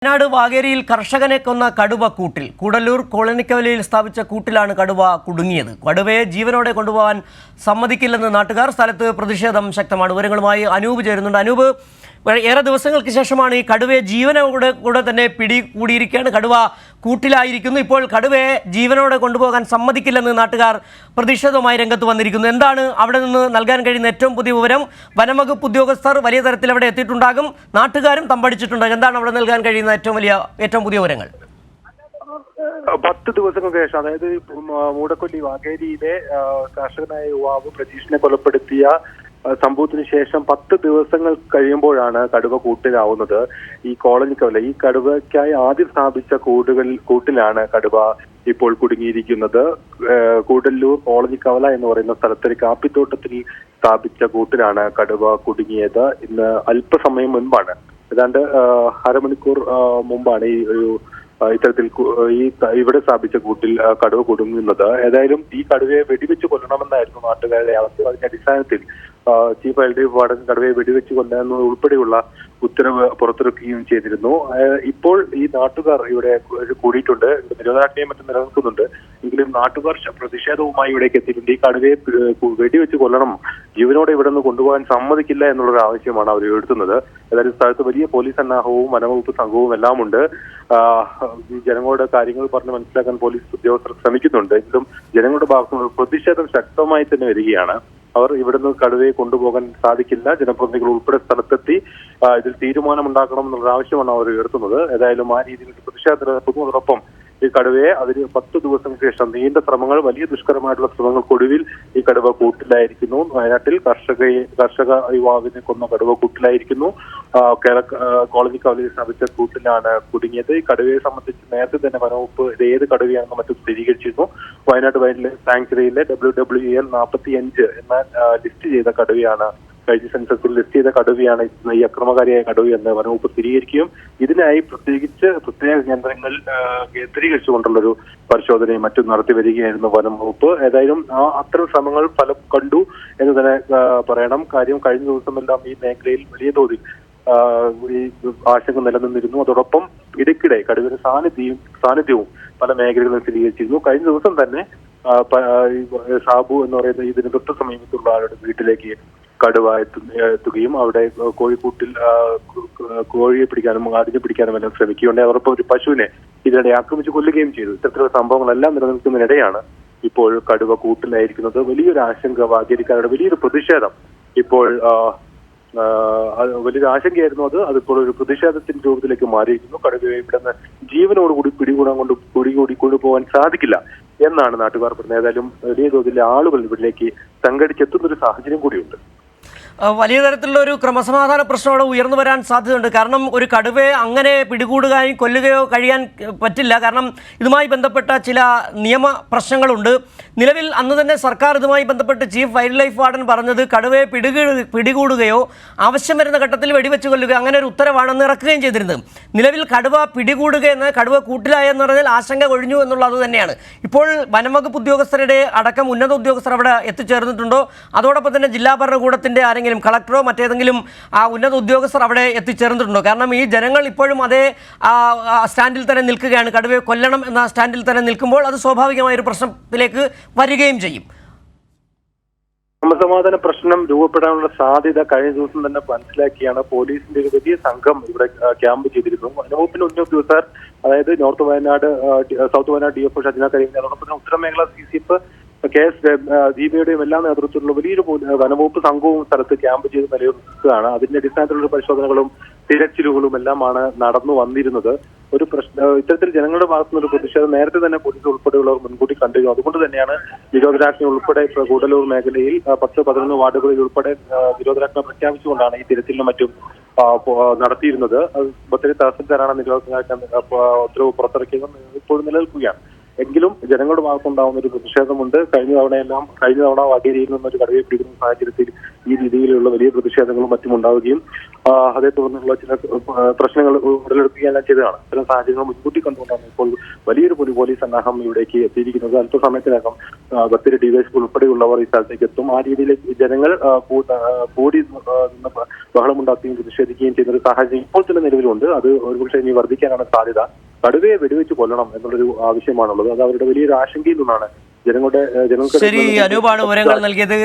വയനാട് വാഗേരിയിൽ കർഷകനെ കൊന്ന കടുവ കൂട്ടിൽ. കൂടല്ലൂർ കോളനിക്കവലയിൽ സ്ഥാപിച്ച കൂട്ടിലാണ് കടുവ കുടുങ്ങിയത്. കടുവയെ ജീവനോടെ കൊണ്ടുപോകാൻ സമ്മതിക്കില്ലെന്ന് നാട്ടുകാർ. സ്ഥലത്ത് പ്രതിഷേധം ശക്തമാണ്. വിവരങ്ങളുമായി അനൂപ് ചേരുന്നുണ്ട്. അനൂപ്, ഏറെ ദിവസങ്ങൾക്ക് ശേഷമാണ് ഈ കടുവയെ ജീവനോടെ തന്നെ പിടികൂടിയിരിക്കുകയാണ്. കടുവ കൂട്ടിലായിരിക്കുന്നു. ഇപ്പോൾ കടുവയെ ജീവനോടെ കൊണ്ടുപോകാൻ സമ്മതിക്കില്ലെന്ന് നാട്ടുകാർ പ്രതിഷേധവുമായി രംഗത്ത് വന്നിരിക്കുന്നു. എന്താണ് അവിടെ നിന്ന് നൽകാൻ കഴിയുന്ന ഏറ്റവും പുതിയ വിവരം? വനംവകുപ്പ് ഉദ്യോഗസ്ഥർ വലിയ തരത്തിൽ അവിടെ എത്തിയിട്ടുണ്ടാകും, നാട്ടുകാരും തമ്പടിച്ചിട്ടുണ്ടാകും. എന്താണ് അവിടെ നൽകാൻ കഴിയുന്ന ഏറ്റവും പുതിയ വിവരങ്ങൾ? 10 ദിവസങ്ങൾക്ക് ശേഷം, അതായത് മൂടക്കൊല്ലി വാഗേരിയിലെ കർഷകനായ യുവാവ് പ്രജീഷിനെ കൊലപ്പെടുത്തിയ സംഭവത്തിന് ശേഷം 10 ദിവസങ്ങൾ കഴിയുമ്പോഴാണ് കടുവ കൂട്ടിലാവുന്നത്. ഈ കോളനിക്കവല, ഈ കടുവയ്ക്കായി ആദ്യം സ്ഥാപിച്ച കൂട്ടിലാണ് കടുവ ഇപ്പോൾ കുടുങ്ങിയിരിക്കുന്നത്. കൂടല്ലൂർ കോളനിക്കവല എന്ന് പറയുന്ന സ്ഥലത്ത് കാപ്പിത്തോട്ടത്തിൽ സ്ഥാപിച്ച കൂട്ടിലാണ് കടുവ കുടുങ്ങിയത്. ഇന്ന് അല്പസമയം മുൻപാണ്, ഏതാണ്ട് അരമണിക്കൂർ മുമ്പാണ് ഇത്തരത്തിൽ ഇവിടെ സ്ഥാപിച്ച കൂട്ടിൽ കടുവ കുടുങ്ങുന്നത്. ഏതായാലും ഈ കടുവയെ വെടിവെച്ച് കൊല്ലണമെന്നായിരുന്നു നാട്ടുകാരുടെ ആവശ്യം. അതിന്റെ അടിസ്ഥാനത്തിൽ ചീഫ് വൈൽഡ് ലൈഫ് വാർഡൻ കടുവയെ വെടിവെച്ച് കൊല്ലുന്നത് ഉൾപ്പെടെയുള്ള ഉത്തരവ് പുറത്തിറക്കുകയും ചെയ്തിരുന്നു. ഇപ്പോൾ ഈ നാട്ടുകാർ ഇവിടെ കൂടിയിട്ടുണ്ട്. നിരോധനാജ്ഞയും മറ്റും നിലനിൽക്കുന്നുണ്ട്. എങ്കിലും നാട്ടുകാർ പ്രതിഷേധവുമായി ഇവിടേക്ക് എത്തിയിട്ടുണ്ട്. ഈ കടുവയെ വെടിവെച്ച് കൊല്ലണം, ജീവനോടെ ഇവിടെ നിന്ന് കൊണ്ടുപോകാൻ സമ്മതിക്കില്ല എന്നുള്ളൊരു ആവശ്യമാണ് അവർ ഉയർത്തുന്നത്. ഏതായാലും സ്ഥലത്ത് വലിയ പോലീസ് സന്നാഹവും വനംവകുപ്പ് സംഘവും എല്ലാം ഉണ്ട്. ജനങ്ങളുടെ കാര്യങ്ങൾ പറഞ്ഞ് മനസ്സിലാക്കാൻ പോലീസ് ഉദ്യോഗസ്ഥർ ശ്രമിക്കുന്നുണ്ട്. എങ്കിലും ജനങ്ങളുടെ ഭാഗത്തുനിന്ന് പ്രതിഷേധം ശക്തമായി തന്നെ വരികയാണ്. അവർ ഇവിടുന്ന് കടുവയെ കൊണ്ടുപോകാൻ സാധിക്കില്ല, ജനപ്രതിനിധികൾ ഉൾപ്പെടെ സ്ഥലത്തെത്തി ഇതിൽ തീരുമാനമുണ്ടാക്കണം എന്നുള്ള ആവശ്യമാണ് അവർ ഉയർത്തുന്നത്. ഏതായാലും ആ രീതിയിൽ പ്രതിഷേധം നടത്തുന്നതോടൊപ്പം ഈ കടുവയെ അതിന് 10 ദിവസങ്ങൾക്ക് ശേഷം നീണ്ട ശ്രമങ്ങൾ, വലിയ ദുഷ്കരമായിട്ടുള്ള ശ്രമങ്ങൾക്കൊടുവിൽ ഈ കടുവ കൂട്ടിലായിരിക്കുന്നു. വയനാട്ടിൽ കർഷക യുവാവിനെ കൊന്ന കടുവ കൂട്ടിലായിരിക്കുന്നു. കോളനിക്കവലയിൽ സ്ഥാപിച്ച കൂട്ടിലാണ് കുടുങ്ങിയത്. ഈ കടുവയെ സംബന്ധിച്ച് നേരത്തെ തന്നെ വനവകുപ്പ് ഇത് ഏത് കടുവയാണെന്ന് മറ്റും സ്ഥിരീകരിച്ചിരുന്നു. വയനാട് വൈൽഡ് ലൈഫ് സാങ്ച്വറിയിലെ WWL 45 എന്ന ലിസ്റ്റ് ചെയ്ത കടുവയാണ്, കഴിഞ്ഞ സെൻസസിൽ ലിസ്റ്റ് ചെയ്ത കടുവയാണ് ഈ അക്രമകാരിയായ കടുവയെന്ന് വനവകുപ്പ് സ്ഥിരീകരിക്കുകയും ഇതിനായി പ്രത്യേക കേന്ദ്രങ്ങൾ കേന്ദ്രീകരിച്ചുകൊണ്ടുള്ളൊരു പരിശോധനയും മറ്റും നടത്തി വരികയായിരുന്നു വനം വകുപ്പ്. ഏതായാലും അത്തരം ശ്രമങ്ങൾ ഫലം കണ്ടു എന്ന് തന്നെ പറയണം. കാര്യം കഴിഞ്ഞ ദിവസമെല്ലാം ഈ മേഖലയിൽ വലിയ തോതിൽ ഈ ആശങ്ക നിലനിന്നിരുന്നു. അതോടൊപ്പം ഇടയ്ക്കിടെ കടുവയുടെ സാന്നിധ്യവും പല മേഖലകളിലും സ്ഥിരീകരിച്ചിരുന്നു. കഴിഞ്ഞ ദിവസം തന്നെ സാബു എന്ന് പറയുന്ന ഇതിന് തൊട്ട് സമീപത്തുള്ള ആളുടെ വീട്ടിലേക്ക് കടുവ എത്തുകയും അവിടെ കോഴിക്കൂട്ടിൽ കോഴിയെ പിടിക്കാനും ആടിനെ പിടിക്കാനും എല്ലാം ശ്രമിക്കുകയുണ്ടായി. അതോടൊപ്പം ഒരു പശുവിനെ ഇതിനിടെ ആക്രമിച്ച് കൊല്ലുകയും ചെയ്തു. ഇത്തരത്തിലുള്ള സംഭവങ്ങളെല്ലാം നിലനിൽക്കുന്നതിനിടെയാണ് ഇപ്പോൾ കടുവ കൂട്ടിലായിരിക്കുന്നത്. വലിയൊരു ആശങ്ക, വാഗേരിക്കാരുടെ വലിയൊരു പ്രതിഷേധം ഇപ്പോൾ വലിയൊരു ആശങ്കയായിരുന്നു. അതിപ്പോൾ ഒരു പ്രതിഷേധത്തിന്റെ രൂപത്തിലേക്ക് മാറിയിരിക്കുന്നു. കടുവയെ ഇവിടെ നിന്ന് ജീവനോടുകൂടി പിടികൂടി കൊണ്ടുപോകാൻ സാധിക്കില്ല എന്നാണ് നാട്ടുകാർ പറഞ്ഞത്. ഏതായാലും വലിയ തോതിൽ ആളുകൾ ഇവിടേക്ക് സംഘടിച്ചെത്തുന്നൊരു സാഹചര്യം കൂടിയുണ്ട്. വലിയ തരത്തിലുള്ള ഒരു ക്രമസമാധാന പ്രശ്നം അവിടെ ഉയർന്നു വരാൻ സാധ്യതയുണ്ട്. കാരണം ഒരു കടുവയെ അങ്ങനെ പിടികൂടുകയോ കൊല്ലുകയോ കഴിയാൻ പറ്റില്ല. കാരണം ഇതുമായി ബന്ധപ്പെട്ട ചില നിയമ പ്രശ്നങ്ങളുണ്ട്. നിലവിൽ അന്ന് തന്നെ സർക്കാർ ഇതുമായി ബന്ധപ്പെട്ട് ചീഫ് വൈൽഡ് ലൈഫ് വാർഡൻ പറഞ്ഞത് കടുവയെ പിടികൂടുകയോ ആവശ്യം വരുന്ന ഘട്ടത്തിൽ വെടിവെച്ച് കൊല്ലുക, അങ്ങനെ ഒരു ഉത്തരവാണെന്ന് ഇറക്കുകയും ചെയ്തിരുന്നത്. നിലവിൽ കടുവ പിടികൂടുക എന്ന് കടുവ കൂട്ടിലായെന്ന് പറഞ്ഞാൽ ആശങ്ക ഒഴിഞ്ഞു എന്നുള്ളത് തന്നെയാണ്. ഇപ്പോൾ വനംവകുപ്പ് ഉദ്യോഗസ്ഥരുടെ അടക്കം ഉന്നത ഉദ്യോഗസ്ഥർ അവിടെ എത്തിച്ചേർന്നിട്ടുണ്ടോ? അതോടൊപ്പം തന്നെ ജില്ലാ ഭരണകൂടത്തിൻ്റെ ആരെങ്കിലും കളക്ടറോ മറ്റേതെങ്കിലും ഉന്നത ഉദ്യോഗസ്ഥർ അവിടെ എത്തിച്ചേർന്നിട്ടുണ്ടോ? കാരണം ഈ ജനങ്ങൾ ഇപ്പോഴും അതേ സ്റ്റാൻഡിൽ തന്നെ നിൽക്കുകയാണ്. കടുവയെ കൊല്ലണം എന്ന സ്റ്റാൻഡിൽ തന്നെ നിൽക്കുമ്പോൾ അത് സ്വാഭാവികമായ ഒരു പ്രശ്നത്തിലേക്ക് വരികയും ചെയ്യും. ക്രമസമാധാന പ്രശ്നം രൂപപ്പെടാനുള്ള സാധ്യത കഴിഞ്ഞ ദിവസം തന്നെ മനസ്സിലാക്കിയാണ് പോലീസിന്റെ ഒരു വലിയ സംഘം ഇവിടെ ക്യാമ്പ് ചെയ്തിരുന്നു. വനവകുപ്പിന്റെ ഉന്നത ഉദ്യോഗസ്ഥർ, അതായത് സൗത്ത് വയനാട് DFO ഷജ്ന കരീം, അതോടൊപ്പം തന്നെ ഉത്തരമേഖല CCF KS ദീപയുടെയും എല്ലാ നേതൃത്വത്തിലുള്ള വലിയൊരു വനവകുപ്പ് സംഘവും സ്ഥലത്ത് ക്യാമ്പ് ചെയ്ത് നിലനിർത്തുകയാണ്. അതിന്റെ അടിസ്ഥാനത്തിലുള്ള പരിശോധനകളും തിരച്ചിലുകളും എല്ലാമാണ് നടന്നു വന്നിരുന്നത്. ഒരു ഇത്തരത്തിൽ ജനങ്ങളുടെ ഭാഗത്തുനിന്ന് ഒരു പ്രതിഷേധം നേരത്തെ തന്നെ പോലീസ് ഉൾപ്പെടെയുള്ളവർ മുൻകൂട്ടി കണ്ടിരുന്നു. അതുകൊണ്ട് തന്നെയാണ് നിരോധനാജ്ഞ ഉൾപ്പെടെ കൂടല്ലൂർ മേഖലയിൽ 10-11 വാർഡുകളിൽ ഉൾപ്പെടെ നിരോധനാജ്ഞ പ്രഖ്യാപിച്ചുകൊണ്ടാണ് ഈ തിരച്ചിലിനും മറ്റും നടത്തിയിരുന്നത്. ബത്തേരി തഹസിൽദാരാണ് നിരോധനാജ്ഞ ഉത്തരവ് പുറത്തിറക്കിയത്, ഇപ്പോൾ നിലനിൽക്കുകയാണ്. എങ്കിലും ജനങ്ങളുടെ ഭാഗത്തുണ്ടാവുന്ന ഒരു പ്രതിഷേധമുണ്ട്. കഴിഞ്ഞ തവണ വാഗേരിയിൽ നിന്നൊരു കടുവയെ പിടിക്കുന്ന സാഹചര്യത്തിൽ ഈ രീതിയിലുള്ള വലിയ പ്രതിഷേധങ്ങളും മറ്റും ഉണ്ടാവുകയും അതേ തുടർന്നുള്ള ചില പ്രശ്നങ്ങൾ ഉടലെടുക്കുകയെല്ലാം ചെയ്തതാണ്. ഇത്തരം സാഹചര്യങ്ങൾ മുൻകൂട്ടി കണ്ടുകൊണ്ടാണ് ഇപ്പോൾ വലിയൊരു പോലീസ് സന്നാഹം ഇവിടേക്ക് എത്തിയിരിക്കുന്നത്. അല്പസമയത്തിനകം ബത്തേരി DYSP ഉൾപ്പെടെയുള്ളവർ ഈ സ്ഥലത്തേക്ക് എത്തും. ആ രീതിയിൽ ജനങ്ങൾ കൂടി ബഹളമുണ്ടാക്കുകയും പ്രതിഷേധിക്കുകയും ചെയ്യുന്ന ഒരു സാഹചര്യം ഇപ്പോൾ തന്നെ നിലവിലുണ്ട്. അത് ഒരുപക്ഷെ ഇനി വർദ്ധിക്കാനാണ് സാധ്യത. കടുവയെ വെടിവെച്ച് കൊല്ലണം എന്നുള്ളൊരു ആവശ്യമാണുള്ളത്. അത് അവരുടെ വലിയൊരു ആശങ്കയിൽ നിന്നാണ് ജനങ്ങൾക്ക്. ശരി, അനൂപാണ് വിവരങ്ങൾ നൽകിയത്.